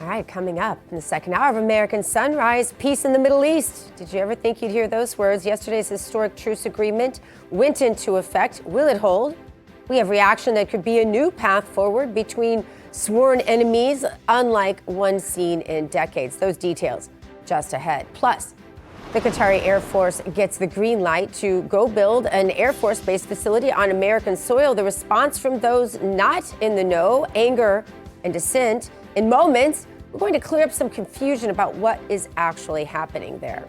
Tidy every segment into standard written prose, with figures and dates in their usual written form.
All right, coming up in the second hour of American Sunrise, peace in the Middle East. Did you ever think you'd hear those words? Yesterday's historic truce agreement went into effect. Will it hold? We have reaction that could be a new path forward between sworn enemies, unlike one seen in decades. Those details just ahead. Plus, the Qatar Air Force gets the green light to go build an Air Force Base facility on American soil. The response from those not in the know, anger and dissent. In moments, we're going to clear up some confusion about what is actually happening there.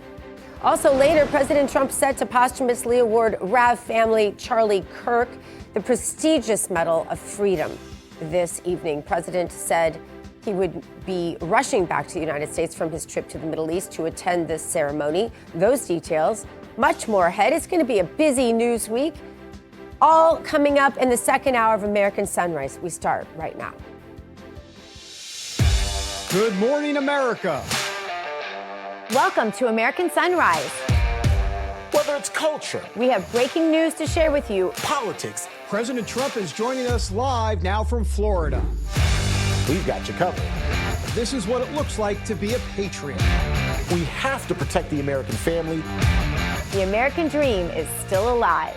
Also later, President Trump set to posthumously award Rav family Charlie Kirk the prestigious Medal of Freedom this evening. President said he would be rushing back to the United States from his trip to the Middle East to attend this ceremony. Those details, much more ahead. It's going to be a busy news week. All coming up in the second hour of American Sunrise. We start right now. Good morning, America. Welcome to American Sunrise. Whether it's culture, We have breaking news to share with you. politics, President Trump is joining us live now from Florida. we've got you covered. This is what it looks like to be a patriot. We have to protect the American family. The American dream is still alive.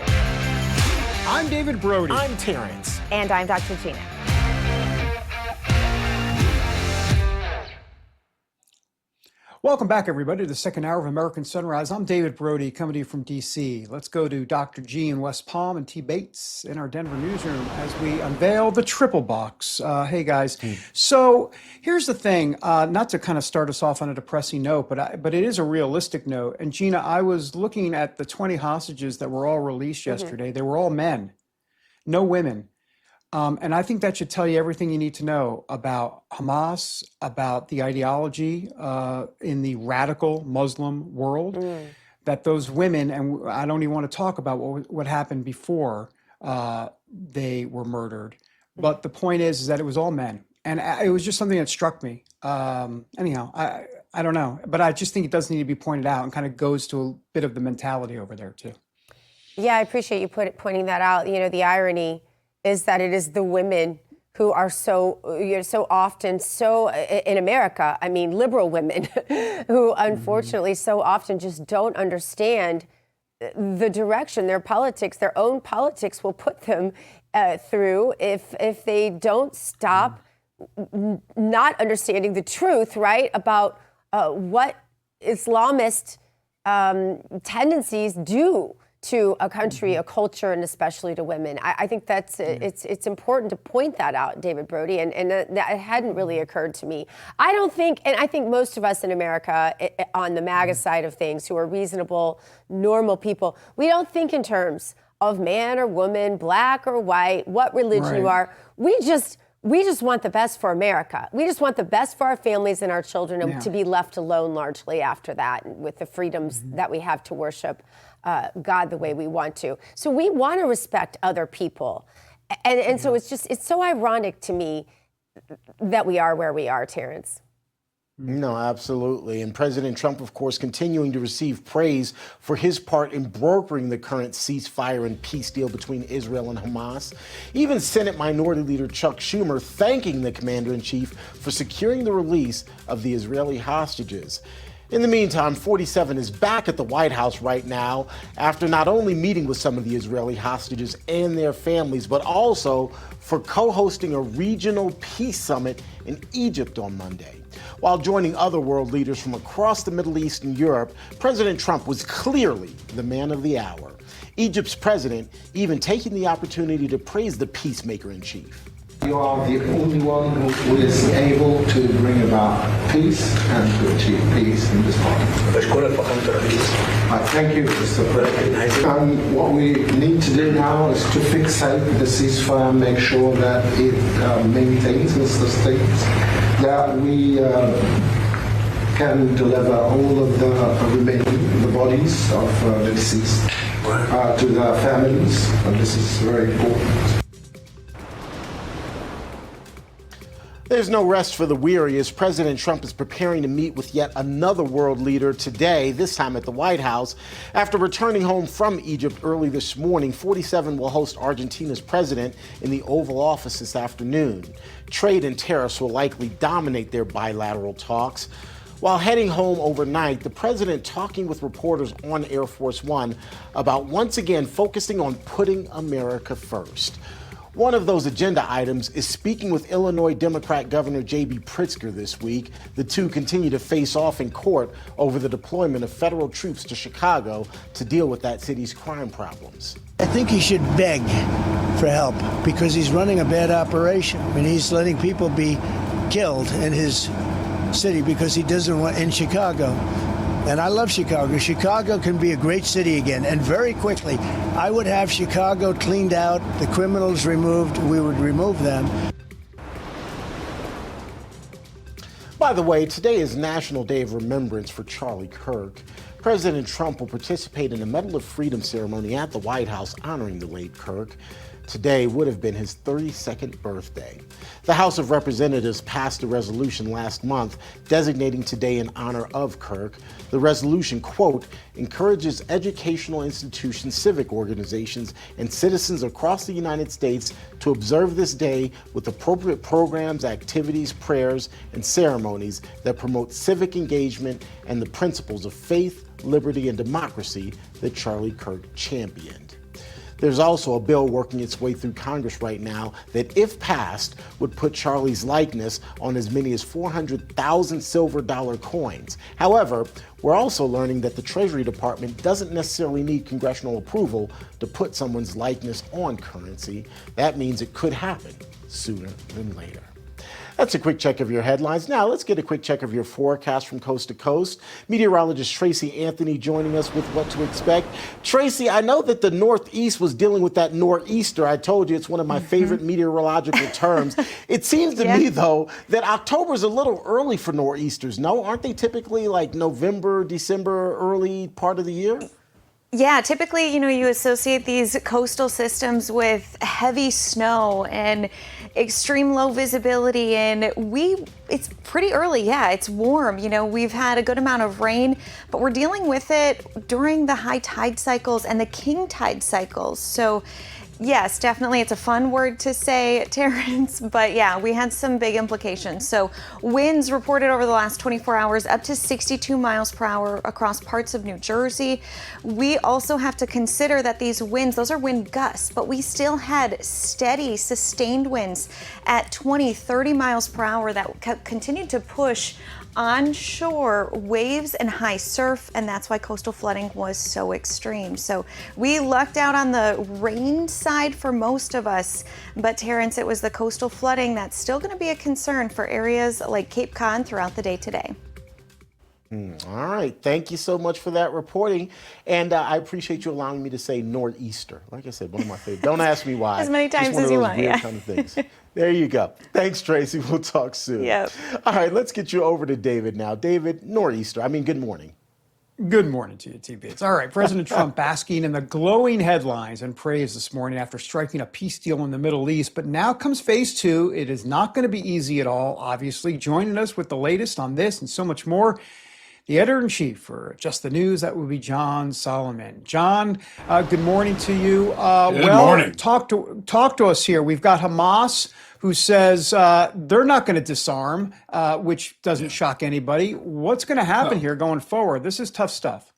I'm David Brody. I'm Terrence. And I'm Dr. Gina. Welcome back, everybody, to the second hour of American Sunrise. I'm David Brody, coming to you from D.C. Let's go to Dr. G in West Palm and T. Bates in our Denver newsroom as we unveil the triple box. Hey, guys. So here's the thing, not to kind of start us off on a depressing note, but it is a realistic note. And Gina, I was looking at the 20 hostages that were all released yesterday. They were all men, no women. And I think that should tell you everything you need to know about Hamas, about the ideology in the radical Muslim world, that those women, and I don't even want to talk about what happened before they were murdered. But the point is that it was all men. And it was just something that struck me. Anyhow, I don't know. But I just think it does need to be pointed out and kind of goes to a bit of the mentality over there, too. Yeah, I appreciate you pointing that out. You know, the irony is that it is the women who are so often in America, I mean, liberal women who unfortunately so often just don't understand the direction their politics, their own politics will put them through if they don't stop not understanding the truth, right, about what Islamist tendencies do to a country, a culture, and especially to women. I think that's it's important to point that out, David Brody, and that hadn't really occurred to me. I don't think, and I think most of us in America on the MAGA side of things who are reasonable, normal people, we don't think in terms of man or woman, black or white, what religion you are. We just want the best for America. We just want the best for our families and our children and to be left alone largely after that with the freedoms that we have to worship God the way we want to. So we want to respect other people. And so it's so ironic to me that we are where we are, Terrence. No, absolutely. And President Trump, of course, continuing to receive praise for his part in brokering the current ceasefire and peace deal between Israel and Hamas. Even Senate Minority Leader Chuck Schumer thanking the commander-in-chief for securing the release of the Israeli hostages. In the meantime, 47 is back at the White House right now after not only meeting with some of the Israeli hostages and their families, but also for co-hosting a regional peace summit in Egypt on Monday. While joining other world leaders from across the Middle East and Europe, President Trump was clearly the man of the hour. Egypt's president even taking the opportunity to praise the peacemaker-in-chief. You are the only one who is able to bring about peace and to achieve peace in this part. Thank you, Mr. President. What we need to do now is to fixate the ceasefire, make sure that it maintains, Mr. States, that we can deliver all of the bodies of the deceased to their families. And this is very important. There's no rest for the weary as President Trump is preparing to meet with yet another world leader today, this time at the White House. After returning home from Egypt early this morning, 47 will host Argentina's president in the Oval Office this afternoon. Trade and tariffs will likely dominate their bilateral talks. While heading home overnight, the president talking with reporters on Air Force One about once again focusing on putting America first. One of those agenda items is speaking with Illinois Democrat Governor J.B. Pritzker this week. The two continue to face off in court over the deployment of federal troops to Chicago to deal with that city's crime problems. I think he should beg for help because he's running a bad operation. I mean, he's letting people be killed in his city because he doesn't want in Chicago. And I love Chicago. Chicago can be a great city again, and very quickly. I would have Chicago cleaned out, the criminals removed, we would remove them. By the way, today is National Day of Remembrance for Charlie Kirk. President Trump will participate in a Medal of Freedom ceremony at the White House honoring the late Kirk. Today would have been his 32nd birthday. The House of Representatives passed a resolution last month designating today in honor of Kirk. The resolution, quote, encourages educational institutions, civic organizations, and citizens across the United States to observe this day with appropriate programs, activities, prayers, and ceremonies that promote civic engagement and the principles of faith, liberty, and democracy that Charlie Kirk championed. There's also a bill working its way through Congress right now that, if passed, would put Charlie's likeness on as many as 400,000 silver dollar coins. However, we're also learning that the Treasury Department doesn't necessarily need congressional approval to put someone's likeness on currency. That means it could happen sooner than later. That's a quick check of your headlines. Now let's get a quick check of your forecast from coast to coast. Meteorologist Tracy Anthony joining us with what to expect. Tracy, I know that the Northeast was dealing with that nor'easter. I told you it's one of my favorite meteorological terms. It seems to me, though, that October's a little early for nor'easters. No, aren't they typically like November, December, early part of the year? Yeah, typically, you associate these coastal systems with heavy snow and extreme low visibility, and it's pretty early. Yeah, it's warm. We've had a good amount of rain, but we're dealing with it during the high tide cycles and the king tide cycles. So yes, definitely. It's a fun word to say, Terrence, but yeah, we had some big implications. So winds reported over the last 24 hours up to 62 miles per hour across parts of New Jersey. We also have to consider that these winds, those are wind gusts, but we still had steady, sustained winds at 20, 30 miles per hour that continued to push onshore waves and high surf, and that's why coastal flooding was so extreme. So we lucked out on the rain side for most of us, but Terrence, it was the coastal flooding that's still going to be a concern for areas like Cape Cod throughout the day today. All right. Thank you so much for that reporting. And I appreciate you allowing me to say nor'easter. Like I said, one of my favorite. Don't ask me why. As many times Just one as of you those want. Weird Yeah. kind of things. There you go. Thanks, Tracy. We'll talk soon. Yep. All right. Let's get you over to David now. David, nor'easter. Good morning. Good morning to you, T-Bits. All right, President Trump basking in the glowing headlines and praise this morning after striking a peace deal in the Middle East. But now comes phase two. It is not going to be easy at all, obviously. Joining us with the latest on this and so much more, the editor-in-chief for Just the News, that would be John Solomon. John, good morning to you. Good morning. Talk to us here. We've got Hamas, who says they're not going to disarm, which doesn't shock anybody. What's going to happen here going forward? This is tough stuff.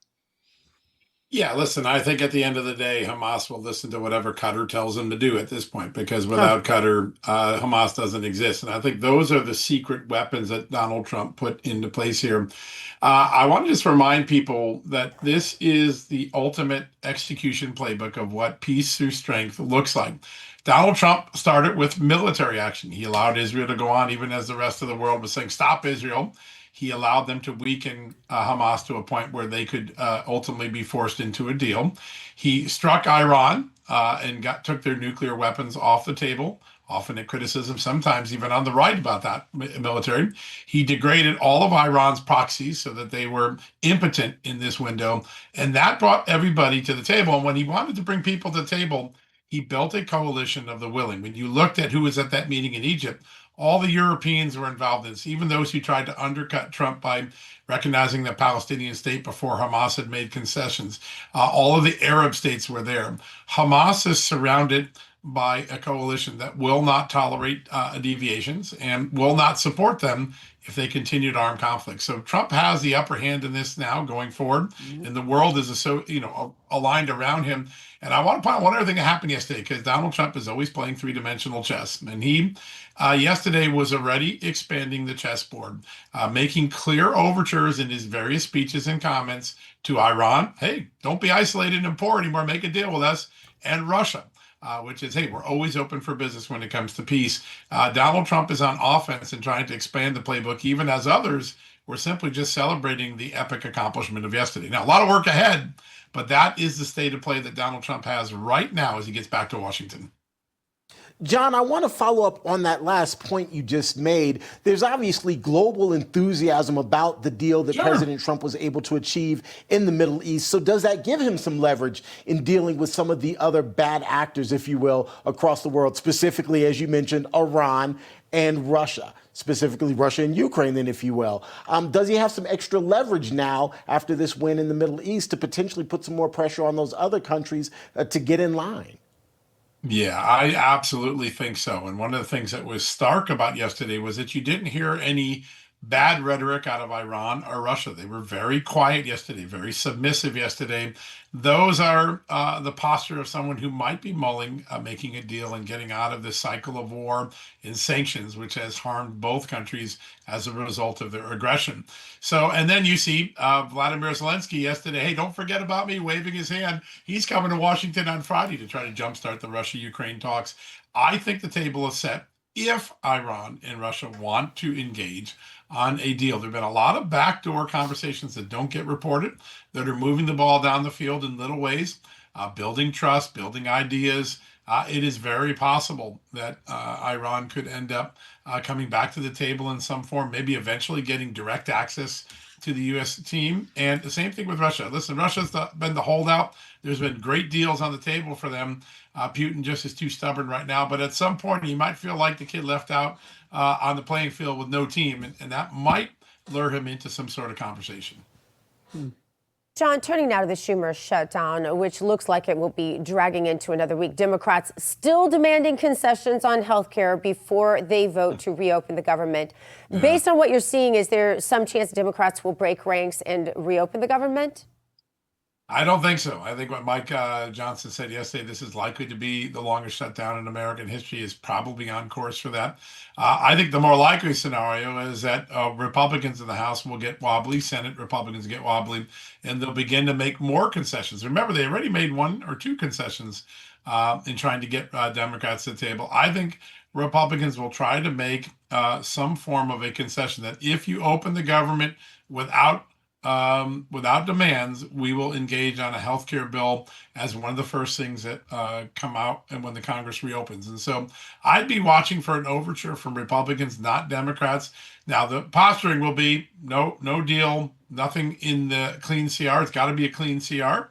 Yeah, listen, I think at the end of the day, Hamas will listen to whatever Qatar tells them to do at this point, because without Qatar, Hamas doesn't exist. And I think those are the secret weapons that Donald Trump put into place here. I want to just remind people that this is the ultimate execution playbook of what peace through strength looks like. Donald Trump started with military action. He allowed Israel to go on even as the rest of the world was saying, stop Israel. He allowed them to weaken Hamas to a point where they could ultimately be forced into a deal. He struck Iran and took their nuclear weapons off the table, often at criticism, sometimes even on the right about that military. He degraded all of Iran's proxies so that they were impotent in this window. And that brought everybody to the table. And when he wanted to bring people to the table, he built a coalition of the willing. When you looked at who was at that meeting in Egypt, All the Europeans were involved in this, even those who tried to undercut Trump by recognizing the Palestinian state before Hamas had made concessions. All of the Arab states were there. Hamas is surrounded by a coalition that will not tolerate deviations and will not support them if they continued armed conflict. So Trump has the upper hand in this now going forward, and the world is aligned around him. And I want to point out one other thing that happened yesterday, because Donald Trump is always playing three-dimensional chess, and he yesterday was already expanding the chessboard, making clear overtures in his various speeches and comments to Iran. Hey, don't be isolated and poor anymore. Make a deal with us. And Russia. Which is, hey, we're always open for business when it comes to peace. Donald Trump is on offense and trying to expand the playbook, even as others were simply just celebrating the epic accomplishment of yesterday. Now, a lot of work ahead, but that is the state of play that Donald Trump has right now as he gets back to Washington. John, I want to follow up on that last point you just made. There's obviously global enthusiasm about the deal that President Trump was able to achieve in the Middle East. So does that give him some leverage in dealing with some of the other bad actors, if you will, across the world, specifically, as you mentioned, Iran and Russia, specifically Russia and Ukraine, then, if you will? Does he have some extra leverage now after this win in the Middle East to potentially put some more pressure on those other countries to get in line? Yeah, I absolutely think so. And one of the things that was stark about yesterday was that you didn't hear any bad rhetoric out of Iran or Russia. They were very quiet yesterday, very submissive yesterday. Those are the posture of someone who might be mulling making a deal and getting out of this cycle of war and sanctions, which has harmed both countries as a result of their aggression. So, and then you see Vladimir Zelensky yesterday, hey, don't forget about me, waving his hand. He's coming to Washington on Friday to try to jumpstart the Russia-Ukraine talks. I think the table is set if Iran and Russia want to engage on a deal. There have been a lot of backdoor conversations that don't get reported, that are moving the ball down the field in little ways, building trust, building ideas. It is very possible that Iran could end up coming back to the table in some form, maybe eventually getting direct access to the U.S. team. And the same thing with Russia. Listen, Russia's been the holdout. There's been great deals on the table for them. Putin just is too stubborn right now. But at some point, he might feel like the kid left out on the playing field with no team. And that might lure him into some sort of conversation. John, turning now to the Schumer shutdown, which looks like it will be dragging into another week. Democrats still demanding concessions on health care before they vote to reopen the government. Based on what you're seeing, is there some chance Democrats will break ranks and reopen the government? I don't think so. I think what Mike Johnson said yesterday, this is likely to be the longest shutdown in American history, is probably on course for that. I think the more likely scenario is that Republicans in the House will get wobbly, Senate Republicans get wobbly, and they'll begin to make more concessions. Remember, they already made one or two concessions in trying to get Democrats to the table. I think Republicans will try to make some form of a concession that if you open the government without demands, we will engage on a health care bill as one of the first things that come out and when the Congress reopens. And so I'd be watching for an overture from Republicans, not Democrats. Now, the posturing will be no deal, nothing in the clean CR. It's got to be a clean CR.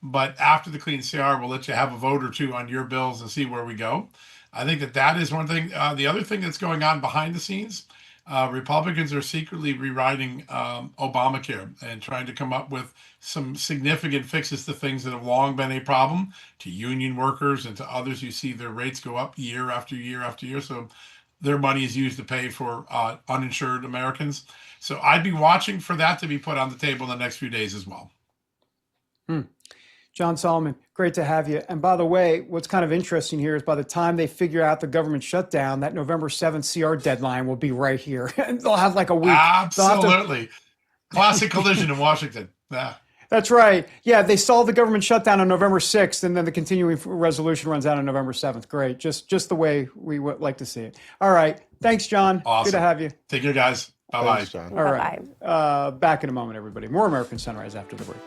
But after the clean CR, we'll let you have a vote or two on your bills and see where we go. I think that is one thing. The other thing that's going on behind the scenes, Republicans are secretly rewriting Obamacare and trying to come up with some significant fixes to things that have long been a problem to union workers and to others who see their rates go up year after year after year. So their money is used to pay for uninsured Americans. So I'd be watching for that to be put on the table in the next few days as well. John Solomon, great to have you. And by the way, what's kind of interesting here is by the time they figure out the government shutdown, that November 7th CR deadline will be right here. And they'll have like a week. Absolutely. Classic collision in Washington. Yeah. That's right. Yeah, they solved the government shutdown on November 6th, and then the continuing resolution runs out on November 7th. Great. Just the way we would like to see it. All right. Thanks, John. Awesome. Good to have you. Take care, guys. Bye-bye. Thanks, John. All right. Back in a moment, everybody. More American Sunrise after the break.